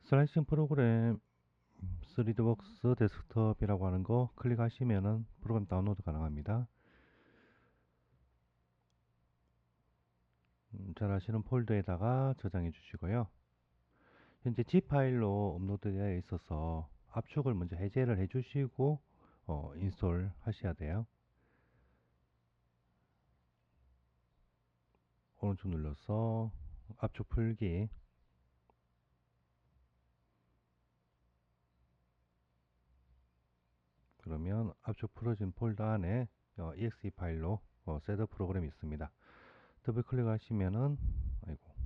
슬라이싱 프로그램 3D웍스 데스크톱이라고 하는 거 클릭하시면은 프로그램 다운로드 가능합니다. 잘 아시는 폴더에다가 저장해 주시고요. 현재 zip 파일로 업로드되어 있어서 압축을 먼저 해제를 해 주시고 인스톨 하셔야 돼요. 오른쪽 눌러서 압축 풀기. 그러면 압축 풀어진 폴더 안에 exe 파일로 셋업 프로그램이 있습니다. 더블 클릭하시면은 아이고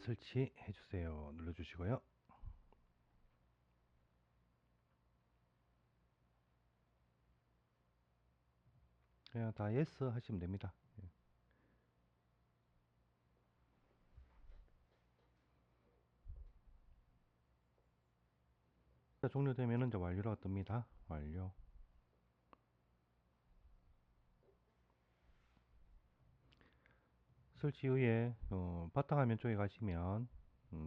설치해 주세요 눌러 주시고요. 그냥 다 yes 하시면 됩니다. 종료되면 이제 완료라고 뜹니다. 완료. 설치 후에 바탕화면 쪽에 가시면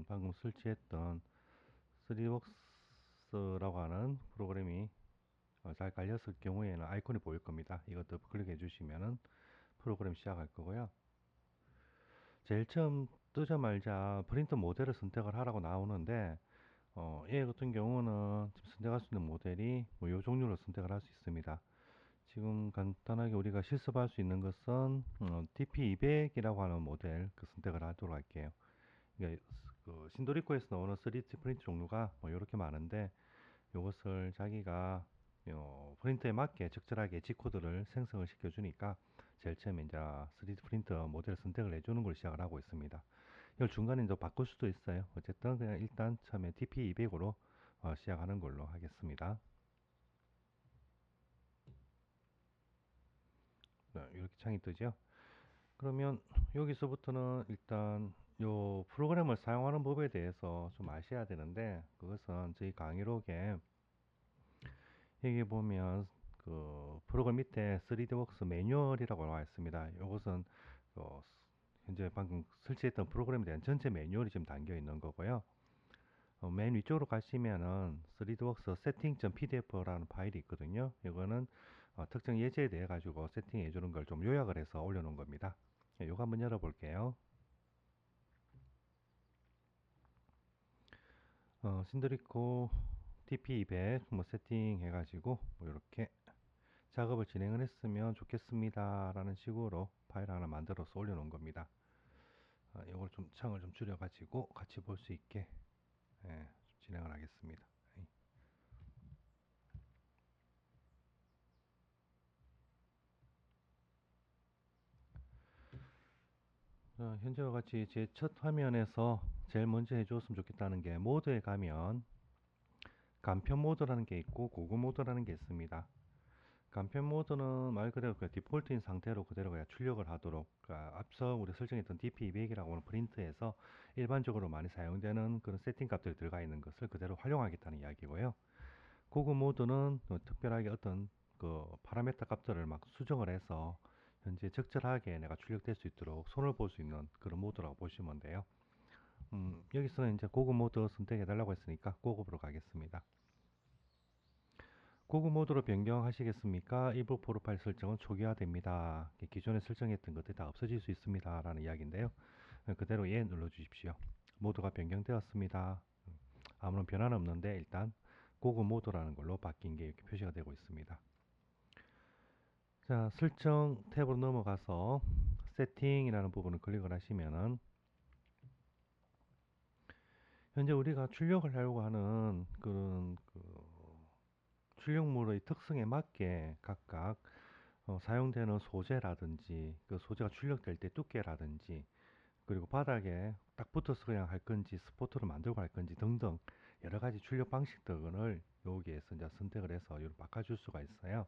방금 설치했던 3D웍스라고 하는 프로그램이 잘 깔렸을 경우에는 아이콘이 보일 겁니다. 이거 더블 클릭해 주시면은 프로그램 시작할 거고요. 제일 처음 뜨자마자 프린터 모델을 선택을 하라고 나오는데 얘 같은 경우는 지금 선택할 수 있는 모델이 이 종류로 선택을 할 수 있습니다. 지금 간단하게 우리가 실습할 수 있는 것은 DP200이라고 하는 모델 선택을 하도록 할게요. 그러니까 신도리코에서 나오는 3D 프린트 종류가 이렇게 많은데 이것을 자기가 프린터에 맞게 적절하게 G코드를 생성을 시켜주니까 제일 처음에 이제 3D 프린터 모델 선택을 해주는 걸 시작을 하고 있습니다. 이걸 중간에 이제 바꿀 수도 있어요. 어쨌든 그냥 일단 처음에 DP200으로 시작하는 걸로 하겠습니다. 이렇게 창이 뜨죠. 그러면 여기서부터는 일단 요 프로그램을 사용하는 법에 대해서 좀 아셔야 되는데 그것은 저희 강의록에 여기 보면 그 프로그램 밑에 3D웍스 매뉴얼이라고 나와 있습니다. 이것은 현재 방금 설치했던 프로그램에 대한 전체 매뉴얼이 지금 담겨 있는 거고요. 맨 위쪽으로 가시면은 3D웍스 setting.pdf라는 파일이 있거든요. 이거는 특정 예제에 대해 가지고 세팅해 주는 걸 좀 요약을 해서 올려놓은 겁니다. 이거 한번 열어볼게요. 신드리코 TP200 세팅 해가지고 이렇게 작업을 진행을 했으면 좋겠습니다 라는 식으로 파일 하나 만들어서 올려놓은 겁니다. 이걸 좀 창을 좀 줄여 가지고 같이 볼 수 있게 진행을 하겠습니다. 현재와 같이 제 첫 화면에서 제일 먼저 해주었으면 좋겠다는 게 모드에 가면 간편 모드라는 게 있고 고급 모드라는 게 있습니다. 간편 모드는 말 그대로 그 디폴트인 상태로 그대로 그냥 출력을 하도록 앞서 우리 설정했던 DP200이라고 하는 프린트에서 일반적으로 많이 사용되는 그런 세팅 값들이 들어가 있는 것을 그대로 활용하겠다는 이야기고요. 고급 모드는 특별하게 어떤 그 파라메터 값들을 막 수정을 해서 현재 적절하게 내가 출력될 수 있도록 손을 볼 수 있는 그런 모드라고 보시면 돼요. 여기서는 이제 고급 모드 선택해 달라고 했으니까 고급으로 가겠습니다. 고급 모드로 변경하시겠습니까? 이북 프로파일 설정은 초기화됩니다. 기존에 설정했던 것들이 다 없어질 수 있습니다. 라는 이야기인데요. 그대로 예 눌러 주십시오. 모드가 변경되었습니다. 아무런 변화는 없는데 일단 고급 모드라는 걸로 바뀐 게 이렇게 표시가 되고 있습니다. 자, 설정 탭으로 넘어가서 세팅이라는 부분을 클릭을 하시면은 현재 우리가 출력을 하려고 하는 그런 출력물의 특성에 맞게 각각 사용되는 소재라든지 그 소재가 출력될 때 두께라든지 그리고 바닥에 딱 붙어서 그냥 할 건지 스포트로 만들고 할 건지 등등 여러 가지 출력 방식들을 여기에서 이제 선택을 해서 이렇게 바꿔줄 수가 있어요.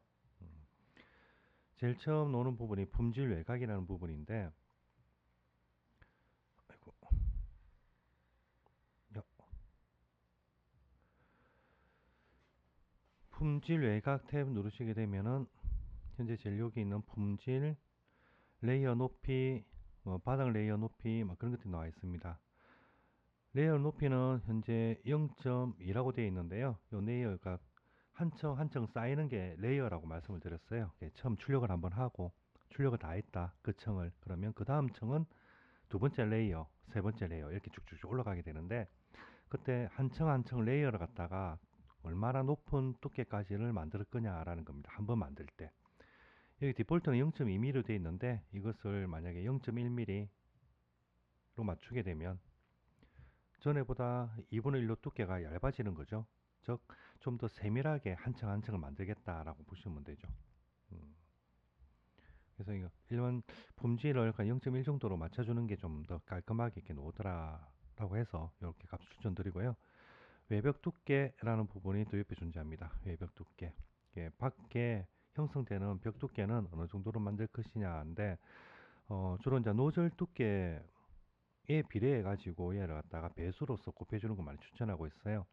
제일 처음 노는 부분이 품질 외곽이라는 부분인데 아이고, 품질 외곽 탭 누르시게 되면은 현재 제일 여기 있는 품질 레이어 높이 바닥 레이어 높이 그런 것들이 나와 있습니다. 레이어 높이는 현재 0.2라고 되어 있는데요. 이 레이어가 한 층 한 층 쌓이는 게 레이어라고 말씀을 드렸어요. 처음 출력을 한번 하고 출력을 다 했다. 그 층을. 그러면 그 다음 층은 두 번째 레이어, 세 번째 레이어 이렇게 쭉쭉쭉 올라가게 되는데 그때 한 층 한 층 레이어를 갖다가 얼마나 높은 두께까지를 만들 거냐라는 겁니다. 한번 만들 때. 여기 디폴트는 0.2mm로 되어 있는데 이것을 만약에 0.1mm로 맞추게 되면 전에보다 2분의 1로 두께가 얇아지는 거죠. 즉, 좀 더 세밀하게 한 층 한 층을 만들겠다라고 보시면 되죠. 음, 그래서 이거 일반 품질을 0.1 정도로 맞춰주는 게 좀 더 깔끔하게 이렇게 나오더라라고 해서 이렇게 값 추천드리고요. 외벽 두께라는 부분이 또 옆에 존재합니다. 외벽 두께. 이게 밖에 형성되는 벽 두께는 어느 정도로 만들 것이냐인데 주로 이제 노즐 두께에 비례해 가지고 얘를 갖다가 배수로서 곱해주는 거 많이 추천하고 있어요.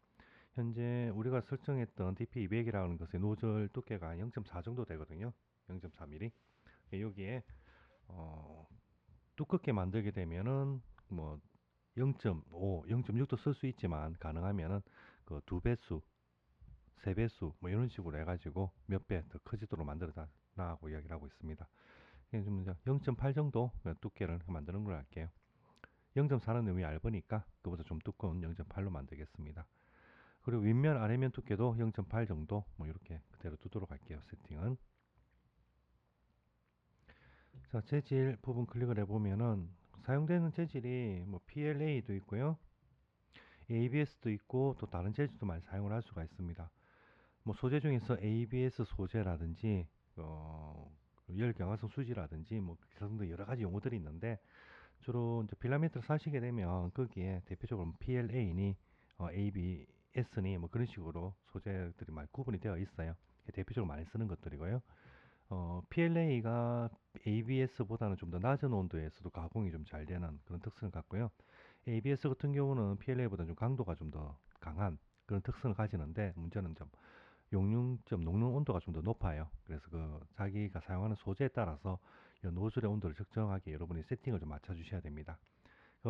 현재 우리가 설정했던 DP200이라는 것의 노즐 두께가 0.4 정도 되거든요. 0.4mm. 여기에 어, 두껍게 만들게 되면은 뭐 0.5, 0.6도 쓸 수 있지만 가능하면은 그 두 배수, 세 배수 뭐 이런 식으로 해가지고 몇 배 더 커지도록 만들어 달라고 이야기를 하고 있습니다. 좀 0.8 정도 두께를 만드는 걸 할게요. 0.4는 너무 얇으니까 그보다 좀 두꺼운 0.8로 만들겠습니다. 그리고 윗면 아래면 두께도 0.8 정도 뭐 이렇게 그대로 두도록 할게요. 세팅은. 자, 재질 부분 클릭을 해보면은 사용되는 재질이 뭐 PLA도 있고요. ABS도 있고 또 다른 재질도 많이 사용을 할 수가 있습니다. 뭐 소재 중에서 ABS 소재라든지 열경화성 수지라든지 뭐 그런 등 여러 가지 용어들이 있는데 주로 이제 필라멘트를 사시게 되면 거기에 대표적으로 PLA니 ABS니 뭐 그런 식으로 소재들이 많이 구분이 되어 있어요. 대표적으로 많이 쓰는 것들이고요. PLA가 ABS보다는 좀 더 낮은 온도에서도 가공이 좀 잘 되는 그런 특성을 갖고요. ABS 같은 경우는 PLA보다 좀 강도가 좀 더 강한 그런 특성을 가지는데 문제는 좀 녹는 온도가 좀 더 높아요. 그래서 그 자기가 사용하는 소재에 따라서 이 노즐의 온도를 적정하게 여러분이 세팅을 좀 맞춰 주셔야 됩니다.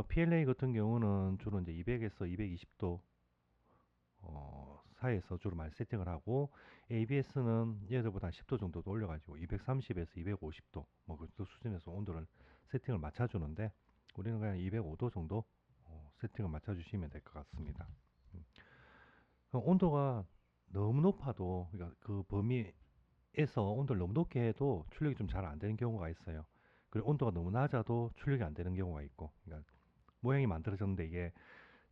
PLA 같은 경우는 주로 이제 200에서 220도 사이에서 주로 많이 세팅을 하고 ABS는 얘들보다 10도 정도 더 올려가지고 230에서 250도 뭐 그 수준에서 온도를 세팅을 맞춰주는데 우리는 그냥 205도 정도 세팅을 맞춰주시면 될 것 같습니다. 음. 온도가 너무 높아도 그러니까 그 범위에서 온도를 너무 높게 해도 출력이 좀 잘 안 되는 경우가 있어요. 그리고 온도가 너무 낮아도 출력이 안 되는 경우가 있고 그러니까 모양이 만들어졌는데 이게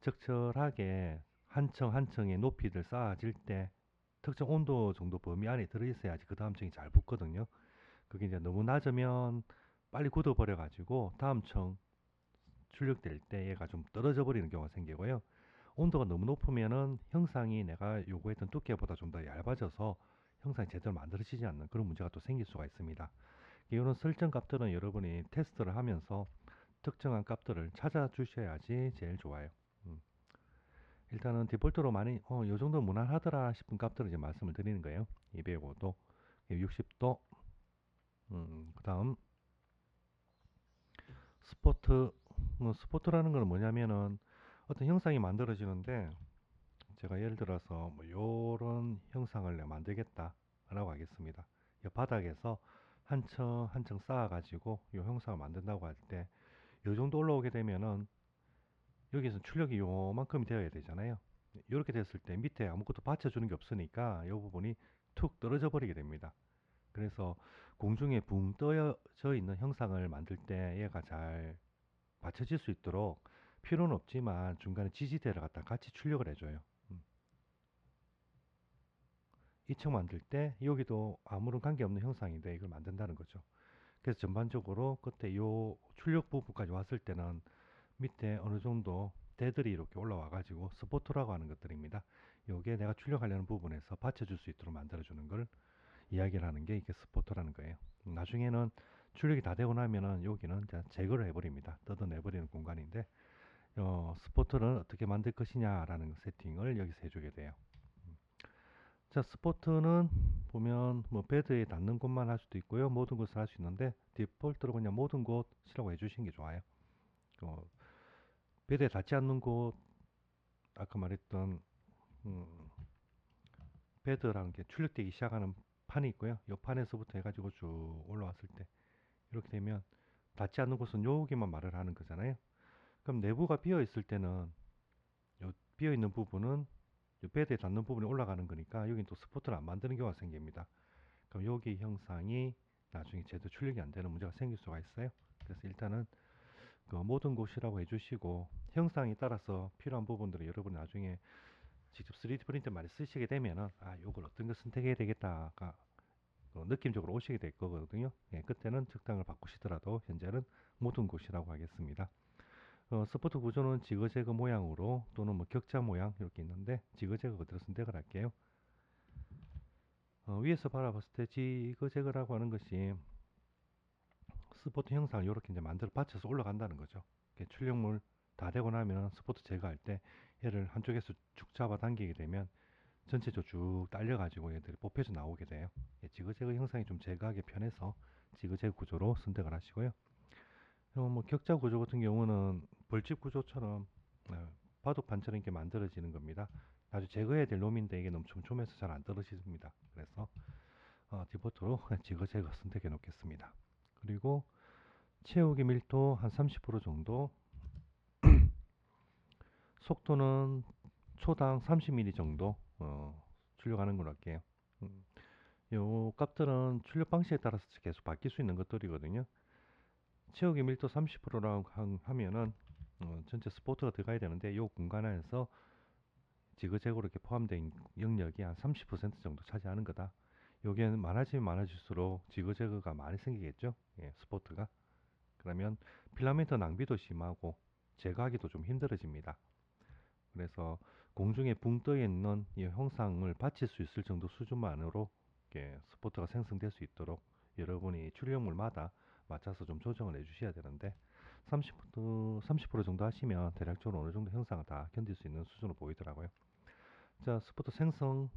적절하게 한 층 한 층의 높이를 쌓아질 때 특정 온도 정도 범위 안에 들어있어야지 그 다음 층이 잘 붙거든요. 그게 이제 너무 낮으면 빨리 굳어버려 가지고 다음 층 출력될 때 얘가 좀 떨어져 버리는 경우가 생기고요. 온도가 너무 높으면은 형상이 내가 요구했던 두께보다 좀 더 얇아져서 형상이 제대로 만들어지지 않는 그런 문제가 또 생길 수가 있습니다. 이런 설정 값들은 여러분이 테스트를 하면서 특정한 값들을 찾아 주셔야지 제일 좋아요. 음. 일단은 디폴트로 많이 요 정도 무난하더라 싶은 값들을 이제 말씀을 드리는 거예요. 205도, 60도, 그다음 스포트. 스포트라는 건 뭐냐면은 어떤 형상이 만들어지는데 제가 예를 들어서 뭐 요런 형상을 내가 만들겠다라고 하겠습니다. 이 바닥에서 한 층 한 층 쌓아가지고 요 형상을 만든다고 할 때 요 정도 올라오게 되면은 여기서 출력이 요만큼이 되어야 되잖아요. 이렇게 됐을 때 밑에 아무것도 받쳐주는 게 없으니까 이 부분이 툭 떨어져 버리게 됩니다. 그래서 공중에 붕 떠져 있는 형상을 만들 때 얘가 잘 받쳐질 수 있도록 필요는 없지만 중간에 지지대를 갖다 같이 출력을 해줘요. 음. 2층 만들 때 여기도 아무런 관계없는 형상인데 이걸 만든다는 거죠. 그래서 전반적으로 끝에 요 출력 부분까지 왔을 때는 밑에 어느 정도 대들이 이렇게 올라와 가지고 스포트라고 하는 것들입니다. 요게 내가 출력하려는 부분에서 받쳐줄 수 있도록 만들어주는 걸 이야기를 하는 게 이게 스포트라는 거예요. 나중에는 출력이 다 되고 나면은 여기는 이제 제거를 해버립니다. 뜯어내버리는 공간인데 스포트를 어떻게 만들 것이냐라는 세팅을 여기서 해주게 돼요. 자, 스포트는 보면 뭐 베드에 닿는 곳만 할 수도 있고요. 모든 곳을 할 수 있는데 디폴트로 그냥 모든 곳이라고 해주시는 게 좋아요. 어, 베드에 닿지 않는 곳, 아까 말했던 음, 베드라는 게 출력되기 시작하는 판이 있고요. 이 판에서부터 해가지고 쭉 올라왔을 때 이렇게 되면 닿지 않는 곳은 여기만 말을 하는 거잖아요. 그럼 내부가 비어 있을 때는 요 비어 있는 부분은 요 베드에 닿는 부분이 올라가는 거니까 여긴 또 스포트를 안 만드는 경우가 생깁니다. 그럼 여기 형상이 나중에 제대로 출력이 안 되는 문제가 생길 수가 있어요. 그래서 일단은 그 모든 곳이라고 해주시고 형상에 따라서 필요한 부분들을 여러분이 나중에 직접 3D 프린터 많이 쓰시게 되면은 아 요걸 어떤 거 선택해야 되겠다가 느낌적으로 오시게 될 거거든요. 예, 그때는 적당을 바꾸시더라도 현재는 모든 곳이라고 하겠습니다. 스포트 구조는 지그재그 모양으로 또는 뭐 격자 모양 이렇게 있는데 지그재그 그대로 선택을 할게요. 위에서 바라봤을 때 지그재그라고 하는 것이 스포트 형상을 이렇게 이제 만들어 받쳐서 올라간다는 거죠. 출력물 다 되고 나면 스포트 제거할 때 얘를 한쪽에서 쭉 잡아 당기게 되면 전체적으로 쭉 딸려가지고 얘들이 뽑혀서 나오게 돼요. 예, 지그재그 형상이 좀 제거하기 편해서 지그재그 구조로 선택을 하시고요. 뭐 격자 구조 같은 경우는 벌집 구조처럼 바둑판처럼 이렇게 만들어지는 겁니다. 아주 제거해야 될 놈인데 이게 너무 촘촘해서 잘 안 떨어집니다. 그래서 디포트로 지그재그 선택해 놓겠습니다. 그리고 채우기 밀도 한 30% 정도, 속도는 초당 30mm 정도 출력하는 걸로 할게요. 요 값들은 출력 방식에 따라서 계속 바뀔 수 있는 것들이거든요. 채우기 밀도 30%라고 하면은 전체 스포트가 들어가야 되는데 요 공간 안에서 지그재그로 이렇게 포함된 영역이 한 30% 정도 차지하는 거다. 요게 많아지면 많아질수록 지그재그가 많이 생기겠죠. 예, 스포트가. 그러면 필라멘트 낭비도 심하고 제거하기도 좀 힘들어집니다. 그래서 공중에 붕 떠 있는 이 형상을 받칠 수 있을 정도 수준만으로 이렇게 스포트가 생성될 수 있도록 여러분이 출력물마다 맞춰서 좀 조정을 해주셔야 되는데 30% 정도 하시면 대략적으로 어느 정도 형상을 다 견딜 수 있는 수준으로 보이더라고요. 자, 스포트 생성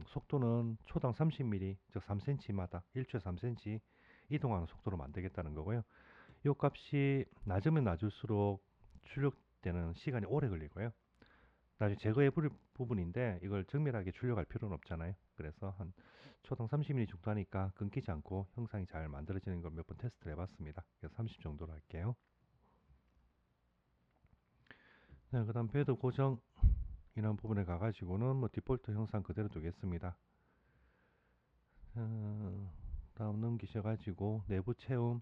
속도는 초당 30mm, 즉 3cm마다 1초에 3cm 이동하는 속도로 만들겠다는 거고요. 이 값이 낮으면 낮을수록 출력되는 시간이 오래 걸리고요. 나중에 제거해 버릴 부분인데 이걸 정밀하게 출력할 필요는 없잖아요. 그래서 한 초당 30mm 정도 하니까 끊기지 않고 형상이 잘 만들어지는 걸 몇 번 테스트를 해봤습니다. 그래서 30 정도로 할게요. 네, 그 다음 배드 고정 이런 부분에 가가지고는 뭐 디폴트 형상 그대로 두겠습니다. 다음 넘기셔가지고 내부 채움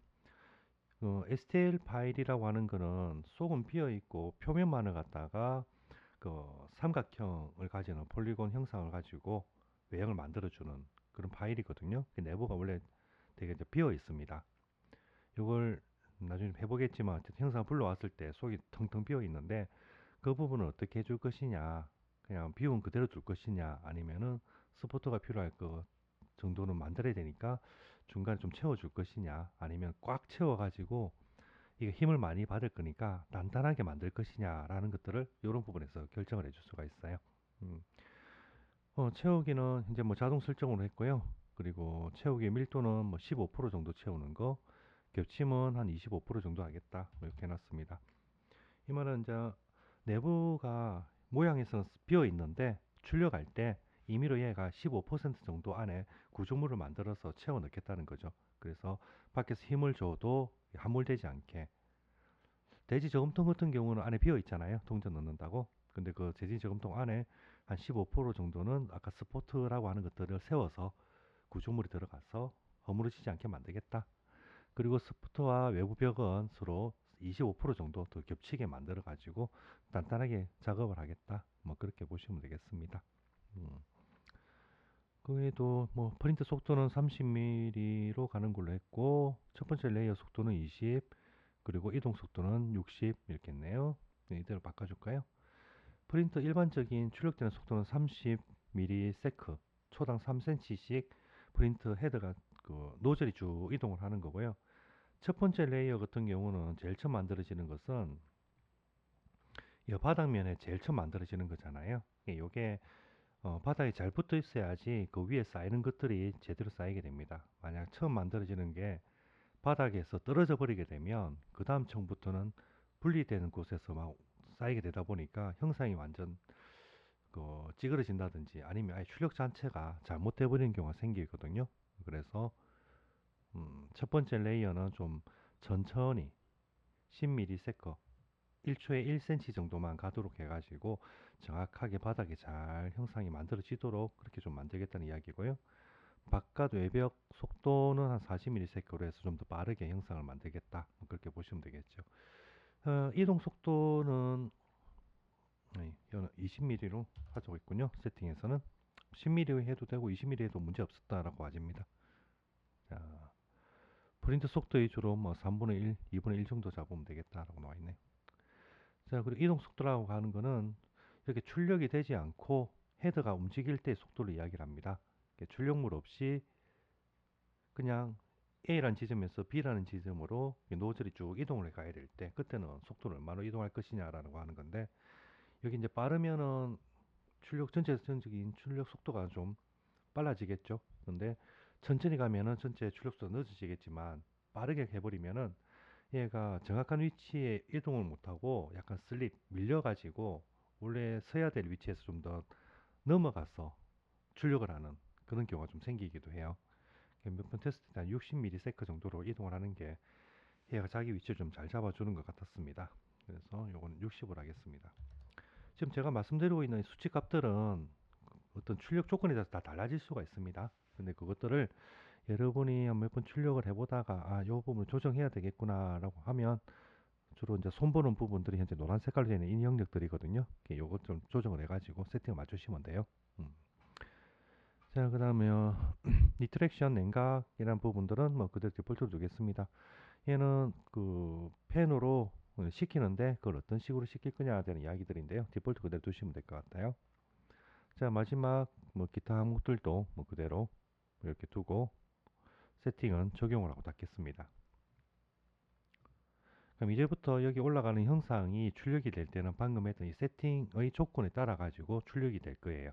STL 파일이라고 하는 거는 속은 비어 있고 표면만을 갖다가 그 삼각형을 가지는 폴리곤 형상을 가지고 외형을 만들어주는 그런 파일이거든요. 그 내부가 원래 되게 이제 비어 있습니다. 이걸 나중에 해보겠지만 형상 불러왔을 때 속이 텅텅 비어 있는데 그 부분을 어떻게 해줄 것이냐, 그냥 비운 그대로 둘 것이냐, 아니면은 스포터가 필요할 것 정도는 만들어야 되니까 중간에 좀 채워줄 것이냐, 아니면 꽉 채워가지고 이게 힘을 많이 받을 거니까 단단하게 만들 것이냐라는 것들을 이런 부분에서 결정을 해줄 수가 있어요. 음. 채우기는 이제 뭐 자동 설정으로 했고요. 그리고 채우기 밀도는 뭐 15% 정도 채우는 거, 겹침은 한 25% 정도 하겠다. 뭐 이렇게 해놨습니다. 이 말은 이제 내부가 모양에서는 비어 있는데 출력할 때 임의로 얘가 15% 정도 안에 구조물을 만들어서 채워 넣겠다는 거죠. 그래서 밖에서 힘을 줘도 함몰되지 않게. 대지 저금통 같은 경우는 안에 비어 있잖아요. 동전 넣는다고. 근데 그 대지 저금통 안에 한 15% 정도는 아까 스포트라고 하는 것들을 세워서 구조물이 들어가서 허물어지지 않게 만들겠다. 그리고 스포트와 외부 벽은 서로 25% 정도 더 겹치게 만들어 가지고 단단하게 작업을 하겠다. 뭐 그렇게 보시면 되겠습니다. 음. 그 외에도 뭐 프린트 속도는 30mm로 가는 걸로 했고 첫 번째 레이어 속도는 20, 그리고 이동 속도는 60 이렇게 했네요. 네, 이대로 바꿔줄까요? 프린터 일반적인 출력되는 속도는 30ms, 초당 3cm씩 프린트 헤드가 그 노즐이 쭉 이동을 하는 거고요. 첫 번째 레이어 같은 경우는 제일 처음 만들어지는 것은 이 바닥면에 제일 처음 만들어지는 거잖아요. 이게 바닥에 잘 붙어 있어야지 그 위에 쌓이는 것들이 제대로 쌓이게 됩니다. 만약 처음 만들어지는 게 바닥에서 떨어져 버리게 되면 그 다음 층부터는 분리되는 곳에서 막 쌓이게 되다 보니까 형상이 완전 찌그러진다든지 아니면 아예 출력 자체가 잘못돼 버리는 경우가 생기거든요. 그래서 첫 번째 레이어는 좀 천천히 10ms 1초에 1cm 정도만 가도록 해가지고 정확하게 바닥에 잘 형상이 만들어지도록 그렇게 좀 만들겠다는 이야기고요. 바깥 외벽 속도는 한 40ms로 해서 좀 더 빠르게 형상을 만들겠다. 그렇게 보시면 되겠죠. 이동 속도는 20mm로 하고 있군요. 세팅에서는 10mm 해도 되고 20mm 해도 문제 없었다라고 하집니다. 자, 프린트 속도 위주로 뭐 3분의 1, 2분의 1 정도 잡으면 되겠다라고 나와 있네요. 자, 그리고 이동 속도라고 하는 거는 이렇게 출력이 되지 않고 헤드가 움직일 때 속도를 이야기를 합니다. 출력물 없이 그냥 A라는 지점에서 B라는 지점으로 노즐이 쭉 이동을 해 가야 될 때 그때는 속도를 얼마로 이동할 것이냐라고 하는 건데 여기 이제 빠르면은 전체적인 출력 속도가 좀 빨라지겠죠. 근데 천천히 가면은 전체 출력 속도가 늦어지겠지만 빠르게 해버리면은 얘가 정확한 위치에 이동을 못하고 약간 밀려가지고 원래 서야 될 위치에서 좀 더 넘어가서 출력을 하는 그런 경우가 좀 생기기도 해요. 몇 번 테스트 때 한 60ms 정도로 이동을 하는 게 얘가 자기 위치를 좀 잘 잡아주는 것 같았습니다. 그래서 요거는 60으로 하겠습니다. 지금 제가 말씀드리고 있는 수치 값들은 어떤 출력 조건에 따라서 다 달라질 수가 있습니다. 근데 그것들을 여러분이 몇 번 출력을 해보다가 요 부분을 조정해야 되겠구나라고 하면 주로 이제 손보는 부분들이 현재 노란 색깔로 되는 이 영역들이거든요. 요것 좀 조정을 해가지고 세팅을 맞추시면 돼요. 자, 그 다음에 리트랙션 냉각이라는 부분들은 뭐 그대로 디폴트로 두겠습니다. 얘는 그 펜으로 시키는데 그걸 어떤 식으로 시킬 거냐에 대한 이야기들인데요. 디폴트 그대로 두시면 될 것 같아요. 자, 마지막 뭐 기타 항목들도 뭐 그대로 이렇게 두고 세팅은 적용을 하고 닫겠습니다. 그럼 이제부터 여기 올라가는 형상이 출력이 될 때는 방금 했던 이 세팅의 조건에 따라 가지고 출력이 될 거예요.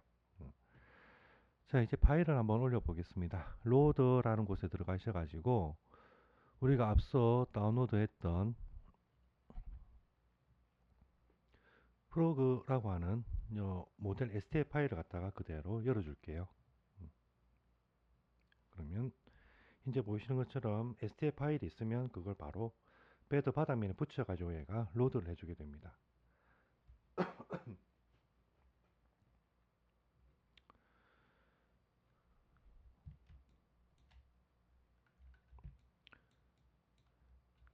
자, 이제 파일을 한번 올려 보겠습니다. 로드라는 곳에 들어가셔 가지고 우리가 앞서 다운로드 했던 프로그라고 하는 모델 STL 파일을 갖다가 그대로 열어줄게요. 그러면 이제 보시는 것처럼 STL 파일이 있으면 그걸 바로 배드 바닥면에 붙여가지고 얘가 로드를 해주게 됩니다.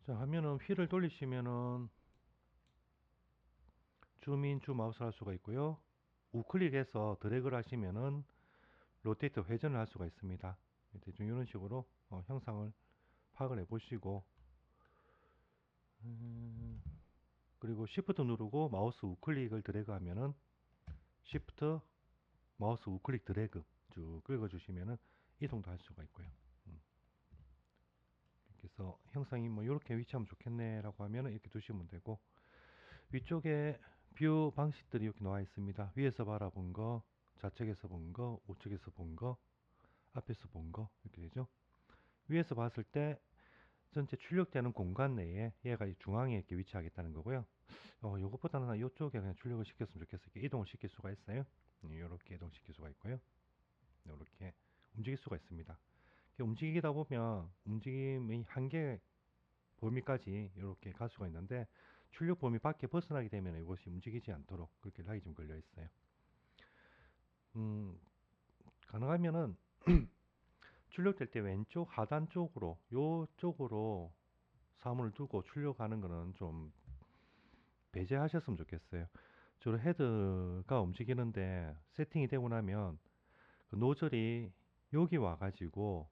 자, 화면은 휠을 돌리시면은 줌인, 줌아웃을 할 수가 있고요. 우클릭해서 드래그를 하시면은 로테이트 회전을 할 수가 있습니다. 대충 이런 식으로 형상을 파악을 해 보시고 그리고 Shift 누르고 마우스 우클릭을 드래그 하면은 Shift 마우스 우클릭 드래그 쭉 긁어 주시면은 이동도 할 수가 있고요. 그래서 형상이 뭐 이렇게 위치하면 좋겠네 라고 하면은 이렇게 두시면 되고 위쪽에 뷰 방식들이 이렇게 나와 있습니다. 위에서 바라본 거, 좌측에서 본 거, 우측에서 본 거, 앞에서 본 거 이렇게 되죠. 위에서 봤을 때 전체 출력되는 공간 내에 얘가 중앙에 이렇게 위치하겠다는 거고요. 요것보다는 이쪽에 그냥 출력을 시켰으면 좋겠어요. 이렇게 이동을 시킬 수가 있어요. 이렇게 이동시킬 수가 있고요. 이렇게 움직일 수가 있습니다. 움직이다 보면 움직임의 한계 범위까지 이렇게 갈 수가 있는데 출력 범위 밖에 벗어나게 되면 이것이 움직이지 않도록 그렇게 락이 좀 걸려 있어요. 가능하면은 출력될 때 왼쪽 하단 쪽으로 요쪽으로 사물을 두고 출력하는 거는 좀 배제하셨으면 좋겠어요. 주로 헤드가 움직이는데 세팅이 되고 나면 그 노즐이 여기 와가지고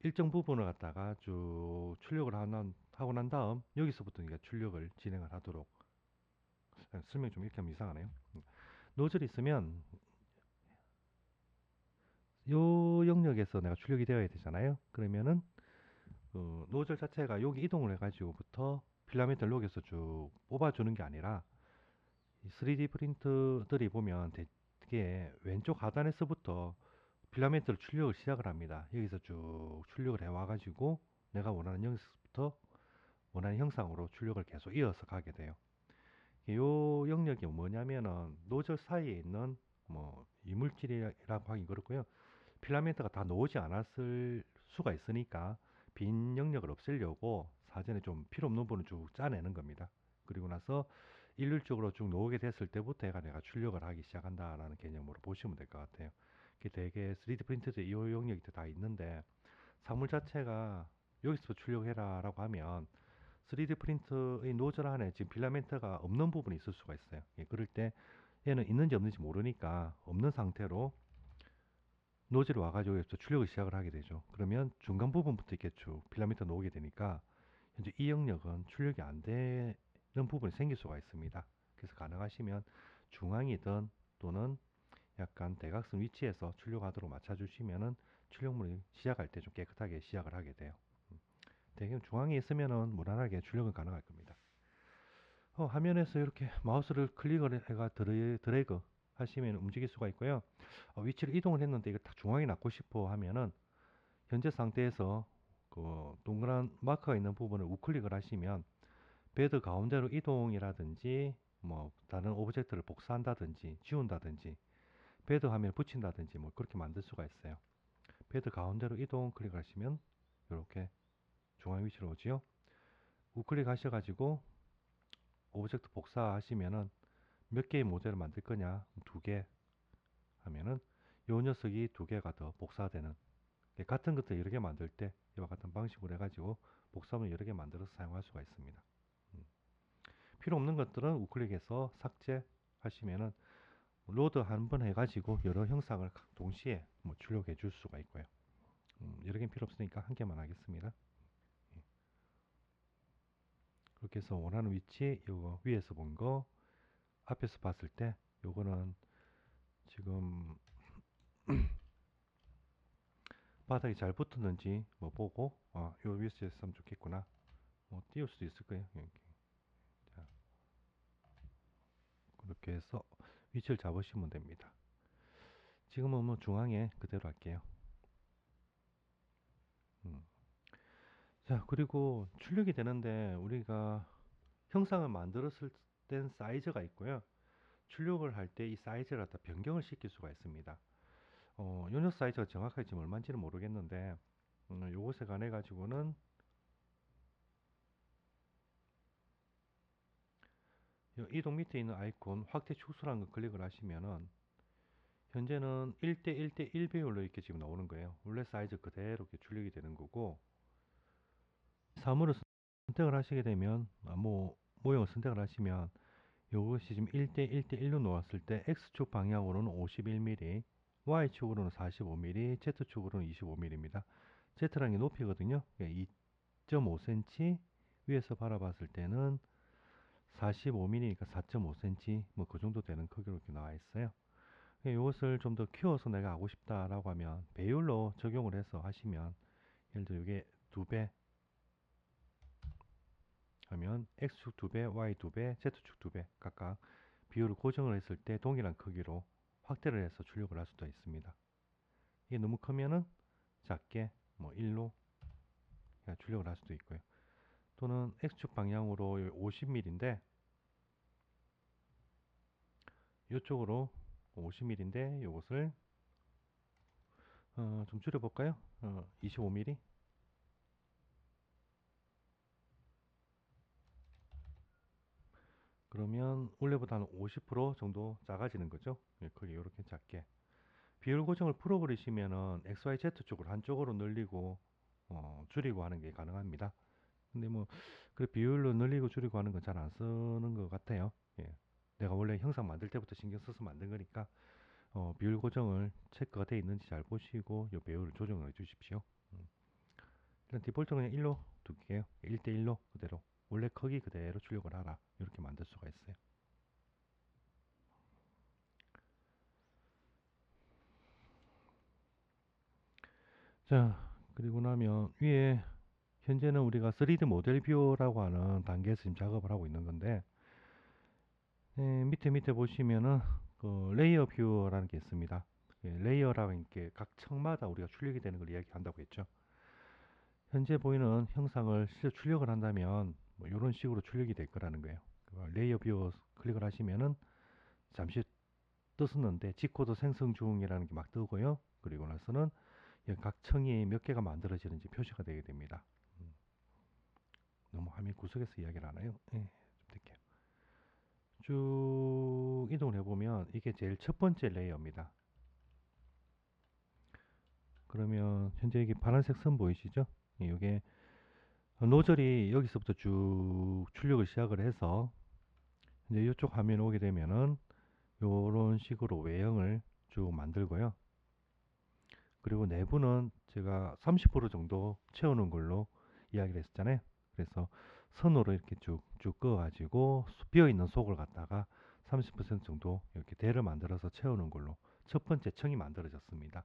일정 부분을 갖다가 쭉 출력을 하고 난 다음 여기서부터 그러니까 출력을 진행을 하도록 설명 좀 이렇게 하면 이상하네요. 노즐이 있으면 요 영역에서 내가 출력이 되어야 되잖아요. 그러면은 노즐 자체가 여기 이동을 해가지고부터 필라멘트를 여기서 쭉 뽑아주는 게 아니라 이 3D 프린터들이 보면 게 왼쪽 하단에서부터 필라멘트를 출력을 시작을 합니다. 여기서 쭉 출력을 해와가지고 내가 원하는 영역부터 원하는 형상으로 출력을 계속 이어서 가게 돼요. 요 영역이 뭐냐면은 노즐 사이에 있는 뭐 이물질이라고 하긴 그렇고요. 필라멘트가 다 놓오지 않았을 수가 있으니까 빈 영역을 없애려고 사전에 좀 필요 없는 부분을 쭉 짜내는 겁니다. 그리고 나서 일률적으로 쭉 놓오게 됐을 때부터 내가 출력을 하기 시작한다라는 개념으로 보시면 될 것 같아요. 이게 되게 3D 프린터도 이 영역이 다 있는데 사물 자체가 여기서 출력해라 라고 하면 3D 프린터의 노즐 안에 지금 필라멘트가 없는 부분이 있을 수가 있어요. 예, 그럴 때 얘는 있는지 없는지 모르니까 없는 상태로 노즐이 와가지고 여기서 출력을 시작을 하게 되죠. 그러면 중간 부분부터 이렇게 쭉 필라멘트 놓게 되니까 현재 이 영역은 출력이 안 되는 부분이 생길 수가 있습니다. 그래서 가능하시면 중앙이든 또는 약간 대각선 위치에서 출력하도록 맞춰주시면은 출력물이 시작할 때 좀 깨끗하게 시작을 하게 돼요. 대개 중앙에 있으면은 무난하게 출력은 가능할 겁니다. 화면에서 이렇게 마우스를 클릭을 해가 드래그 하시면 움직일 수가 있고요. 위치를 이동을 했는데 이거 딱 중앙에 놨고 싶어 하면은 현재 상태에서 그 동그란 마크가 있는 부분을 우클릭을 하시면 베드 가운데로 이동이라든지 뭐 다른 오브젝트를 복사한다든지 지운다든지 베드 화면을 붙인다든지 뭐 그렇게 만들 수가 있어요. 베드 가운데로 이동 클릭하시면 이렇게 중앙 위치로 오지요. 우클릭 하셔가지고 오브젝트 복사하시면은 몇 개의 모델을 만들 거냐? 두 개 하면은 요 녀석이 두 개가 더 복사되는 같은 것들 여러 개 만들 때 이와 같은 방식으로 해가지고 복사물 여러 개 만들어서 사용할 수가 있습니다. 필요 없는 것들은 우클릭해서 삭제하시면은 로드 한 번 해가지고 여러 형상을 동시에 뭐 출력해 줄 수가 있고요. 여러 개는 필요 없으니까 한 개만 하겠습니다. 예. 그렇게 해서 원하는 위치 이거 위에서 본 거 앞에서 봤을 때 요거는 지금 바닥이 잘 붙었는지 뭐 보고 요 위에서 했으면 좋겠구나 뭐 띄울 수도 있을 거예요. 이렇게. 자, 그렇게 해서 위치를 잡으시면 됩니다. 지금은 뭐 중앙에 그대로 할게요. 음. 자, 그리고 출력이 되는데 우리가 형상을 만들었을 땐 사이즈가 있고요. 출력을 할 때 이 사이즈를 갖다 변경을 시킬 수가 있습니다. 요녀 사이즈가 정확하게 지금 얼마인지는 모르겠는데 요것에 관해 가지고는 이동 밑에 있는 아이콘 확대 축소라는 거 클릭을 하시면은 현재는 1대 1대 1 비율로 이렇게 지금 나오는 거예요. 원래 사이즈 그대로 이렇게 출력이 되는 거고 사물을 선택을 하시게 되면 뭐 모형을 선택을 하시면 이것이 지금 1대 1대 1로 놓았을 때 X축 방향으로는 51mm, Y축으로는 45mm, Z축으로는 25mm입니다. Z라는 게 높이거든요. 2.5cm 위에서 바라봤을 때는 45mm니까 4.5cm 뭐 그 정도 되는 크기로 이렇게 나와 있어요. 이것을 좀 더 키워서 내가 하고 싶다라고 하면 배율로 적용을 해서 하시면 예를 들어 이게 2배 하면 X축 2배, Y 2배, Z축 2배 각각 비율을 고정을 했을 때 동일한 크기로 확대를 해서 출력을 할 수도 있습니다. 이게 너무 크면은 작게 뭐 1로 출력을 할 수도 있고요. 또는 X축 방향으로 50mm인데 이쪽으로 50mm인데 이것을 좀 줄여볼까요? 25mm 그러면 원래보다 한 50% 정도 작아지는 거죠. 예, 크게 이렇게 작게 비율 고정을 풀어버리시면은 XYZ 쪽으로 한쪽으로 늘리고 줄이고 하는 게 가능합니다. 근데 뭐 그 비율로 늘리고 줄이고 하는 건 잘 안 쓰는 것 같아요. 예. 내가 원래 형상 만들 때부터 신경 써서 만든 거니까 비율 고정을 체크가 되어 있는지 잘 보시고 이 비율을 조정을 해 주십시오. 일단 디폴트 그냥 1로 두게요. 1대 1로 그대로 원래 크기 그대로 출력을 하라 이렇게 만들 수가 있어요. 자, 그리고 나면 위에 현재는 우리가 3D 모델 뷰라고 하는 단계에서 지금 작업을 하고 있는 건데 밑에 보시면은 그 레이어 뷰어라는 게 있습니다. 레이어라는 게 각 층마다 우리가 출력이 되는 걸 이야기한다고 했죠. 현재 보이는 형상을 실제 출력을 한다면 뭐 이런 식으로 출력이 될 거라는 거예요. 레이어 뷰어 클릭을 하시면은 잠시 떴었는데 G코드 생성 중이라는 게 막 뜨고요. 그리고 나서는 각 층이 몇 개가 만들어지는지 표시가 되게 됩니다. 너무 화면 구석에서 이야기를 하나요? 좀 될게요. 쭉 이동을 해보면 이게 제일 첫 번째 레이어입니다. 그러면 현재 여기 파란색 선 보이시죠? 이게 노즐이 여기서부터 쭉 출력을 시작을 해서 이제 이쪽 화면에 오게 되면은 이런 식으로 외형을 쭉 만들고요. 그리고 내부는 제가 30% 정도 채우는 걸로 이야기를 했었잖아요. 그래서 선으로 이렇게 쭉쭉 그어가지고 비어있는 속을 갖다가 30% 정도 이렇게 대를 만들어서 채우는 걸로 첫 번째 층이 만들어졌습니다.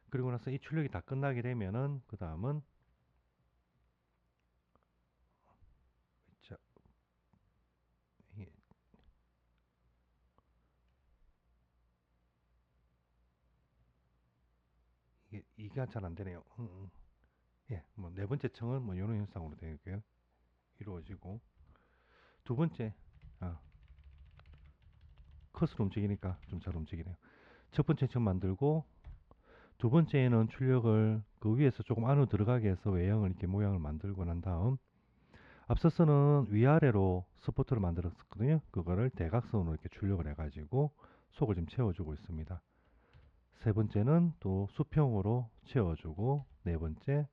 그리고 나서 이 출력이 다 끝나게 되면은 그 다음은 이게, 이게 잘 안 되네요. 예, 뭐 네 번째 층은 뭐 이런 현상으로 되고요. 이루어지고 두 번째 아, 컷으로 움직이니까 좀 잘 움직이네요. 첫 번째 층 만들고 두 번째에는 출력을 그 위에서 조금 안으로 들어가게 해서 외형을 이렇게 모양을 만들고 난 다음 앞서서는 위아래로 스포트를 만들었었거든요. 그거를 대각선으로 이렇게 출력을 해가지고 속을 좀 채워주고 있습니다. 세 번째는 또 수평으로 채워주고 네 번째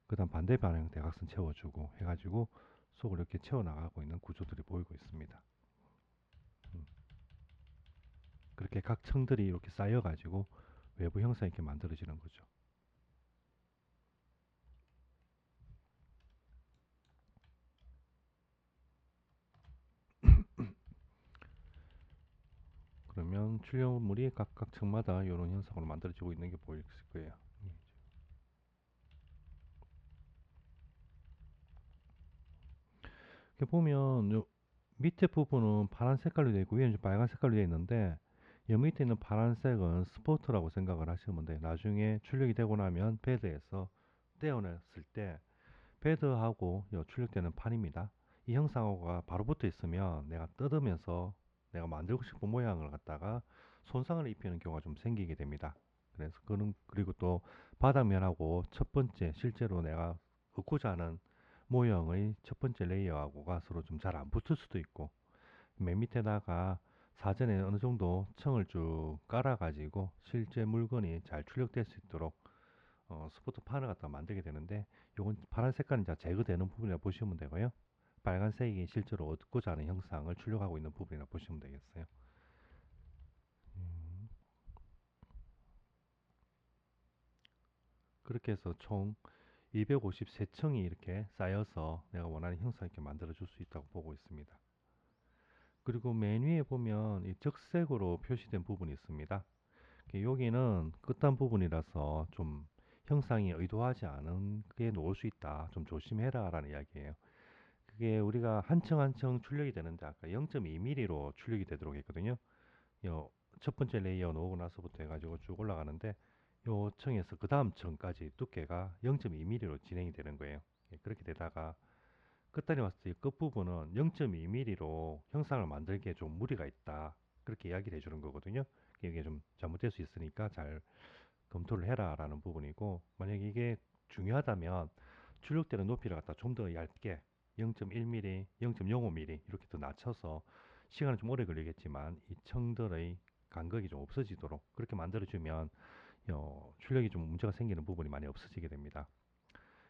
그 다음 반대 방향 대각선 채워주고 해가지고 속을 이렇게 채워나가고 있는 구조들이 보이고 있습니다. 음, 그렇게 각 층들이 이렇게 쌓여가지고 외부 형상이 이렇게 만들어지는 거죠. 그러면 출력물이 각각 층마다 이런 현상으로 만들어지고 있는 게 보일 거예요. 이렇게 보면 요 밑에 부분은 파란 색깔로 되어 있고 위에는 빨간 색깔로 되어 있는데 여 밑에 있는 파란색은 스포트라고 생각을 하시면 돼요. 나중에 출력이 되고 나면 베드에서 떼어냈을 때 베드하고 출력되는 판입니다. 이 형상하고가 바로 붙어 있으면 내가 뜯으면서 내가 만들고 싶은 모양을 갖다가 손상을 입히는 경우가 좀 생기게 됩니다. 그래서 그는 그리고 또 바닥면하고 첫 번째 실제로 내가 얻고자 하는 모형의 첫 번째 레이어하고가 서로 좀 잘 안 붙을 수도 있고 맨 밑에다가 사전에 어느 정도 층을 쭉 깔아가지고 실제 물건이 잘 출력될 수 있도록 스포트 판을 갖다 만들게 되는데 요건 파란 색깔은 자 제거되는 부분이라 보시면 되고요. 빨간색이 실제로 얻고자 하는 형상을 출력하고 있는 부분이라 보시면 되겠어요. 음, 그렇게 해서 총 253층이 이렇게 쌓여서 내가 원하는 형상 이렇게 만들어 줄 수 있다고 보고 있습니다. 그리고 맨 위에 보면 이 적색으로 표시된 부분이 있습니다. 여기는 끝단 부분이라서 좀 형상이 의도하지 않은 게 놓을 수 있다. 좀 조심해라 라는 이야기예요. 그게 우리가 한 층 한 층 출력이 되는데 아까 0.2mm로 출력이 되도록 했거든요. 요 첫 번째 레이어 놓고 나서부터 해가지고 쭉 올라가는데 요 층에서 그 다음 층까지 두께가 0.2mm로 진행이 되는 거예요. 그렇게 되다가 끝단이 왔을 때 끝부분은 0.2mm로 형상을 만들기에 좀 무리가 있다. 그렇게 이야기를 해주는 거거든요. 이게 좀 잘못될 수 있으니까 잘 검토를 해라라는 부분이고 만약에 이게 중요하다면 출력되는 높이를 갖다 좀 더 얇게 0.1mm, 0.05mm 이렇게 더 낮춰서 시간은 좀 오래 걸리겠지만 이 층들의 간극이 좀 없어지도록 그렇게 만들어주면 출력이 좀 문제가 생기는 부분이 많이 없어지게 됩니다.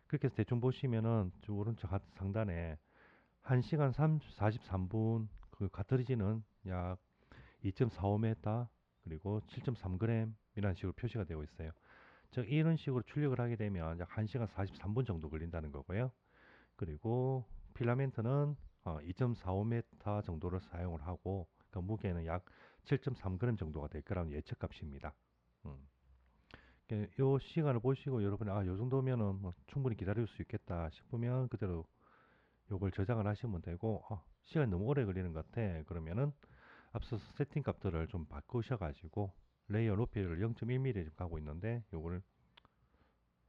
그렇게 해서 대충 보시면은 저 오른쪽 상단에 1시간 43분 그 가트리지는 약 2.45m 그리고 7.3g 이라는 식으로 표시가 되고 있어요. 즉 이런 식으로 출력을 하게 되면 약 1시간 43분 정도 걸린다는 거고요. 그리고 필라멘트는 2.45m 정도를 사용을 하고 그 무게는 약 7.3g 정도가 될 거라는 예측 값입니다. 음. 요 시간을 보시고 여러분이 요 정도면은 뭐 충분히 기다릴 수 있겠다 싶으면 그대로 요걸 저장을 하시면 되고 시간이 너무 오래 걸리는 것 같아 그러면은 앞서서 세팅 값들을 좀 바꾸셔가지고 레이어 높이를 0.1mm 가고 있는데 요거를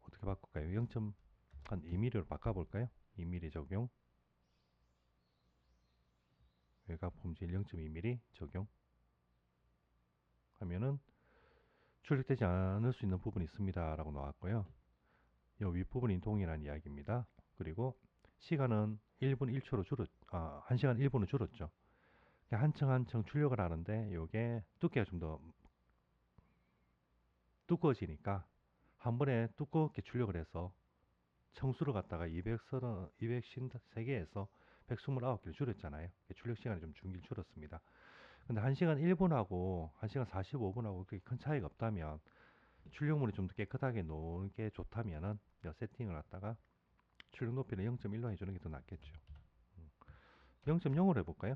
어떻게 바꿀까요? 0.2mm로 바꿔볼까요? 2mm 적용, 외곽 품질 0.2mm 적용 하면은 출력되지 않을 수 있는 부분이 있습니다 라고 나왔고요. 이 윗부분이 동일한 이야기입니다. 그리고 시간은 1분 1초로 1시간 1분을 줄었죠. 한 층 한 층 출력을 하는데 이게 두께가 좀 더 두꺼워지니까 한 번에 두껍게 출력을 해서 청수를 갖다가 253개에서 129개로 줄였잖아요. 출력 시간이 좀 줄었습니다. 근데 1시간 1분하고 1시간 45분하고 그렇게 큰 차이가 없다면 출력물이 좀 더 깨끗하게 놓은 게 좋다면은 세팅을 갖다가 출력 높이를 0.1로 해주는 게 더 낫겠죠. 0.0으로 해볼까요?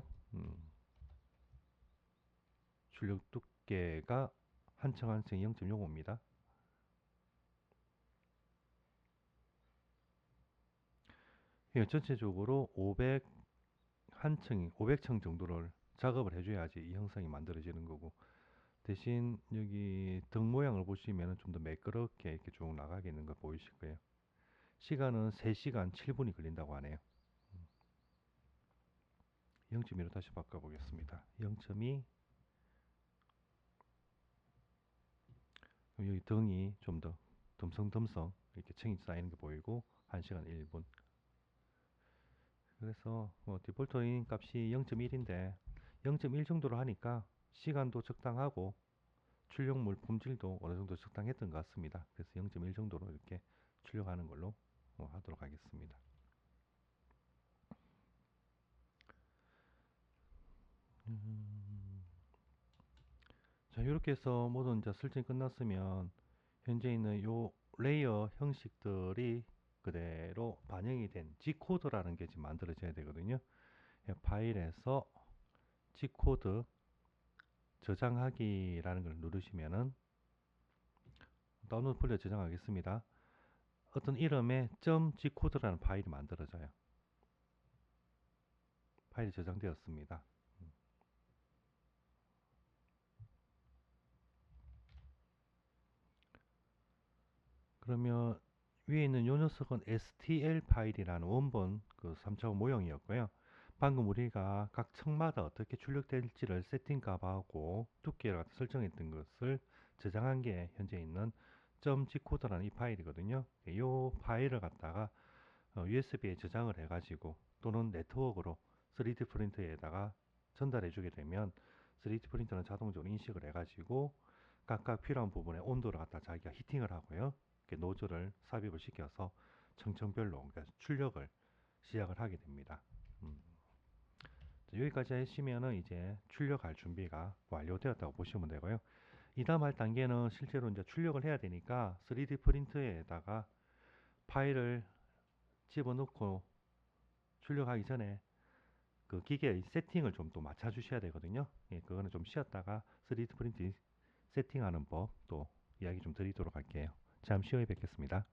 출력 두께가 한 층 한 층 0.05입니다. 전체적으로 500층 정도를 작업을 해줘야지 이 형상이 만들어지는 거고, 대신 여기 등 모양을 보시면 좀 더 매끄럽게 이렇게 쭉 나가게 있는 거 보이실 거예요. 시간은 3시간 7분이 걸린다고 하네요. 0.2로 다시 바꿔보겠습니다. 0.2. 여기 등이 좀 더 듬성듬성 이렇게 층이 쌓이는 게 보이고 1시간 1분. 그래서 디폴트인 값이 0.1인데 0.1 정도로 하니까 시간도 적당하고 출력물 품질도 어느 정도 적당했던 것 같습니다. 그래서 0.1 정도로 이렇게 출력하는 걸로 하도록 하겠습니다. 자, 이렇게 해서 모든 이제 설정이 끝났으면 현재 있는 요 레이어 형식들이 그대로 반영이 된 G코드라는 게 지금 만들어져야 되거든요. 파일에서 G코드 저장하기라는 걸 누르시면은 다운로드 풀려 저장하겠습니다. 어떤 이름의 .gcode라는 파일이 만들어져요. 파일이 저장되었습니다. 그러면 위에 있는 요 녀석은 stl 파일이라는 원본 그 3차원 모형이었고요. 방금 우리가 각 층마다 어떻게 출력될지를 세팅 값하고 두께를 설정했던 것을 저장한 게 현재 있는 .gcode라는 이 파일이거든요. 이 파일을 갖다가 USB에 저장을 해가지고 또는 네트워크로 3D 프린터에다가 전달해 주게 되면 3D 프린터는 자동적으로 인식을 해가지고 각각 필요한 부분에 온도를 갖다 자기가 히팅을 하고요. 노즐을 삽입을 시켜서 청청별로 그러니까 출력을 시작을 하게 됩니다. 여기까지 하시면은 이제 출력할 준비가 완료되었다고 보시면 되고요. 이 다음 할 단계는 실제로 이제 출력을 해야 되니까 3D 프린터에다가 파일을 집어넣고 출력하기 전에 그 기계의 세팅을 좀 또 맞춰 주셔야 되거든요. 예, 그거는 좀 쉬었다가 3D 프린트 세팅하는 법 또 이야기 좀 드리도록 할게요. 잠시 후에 뵙겠습니다.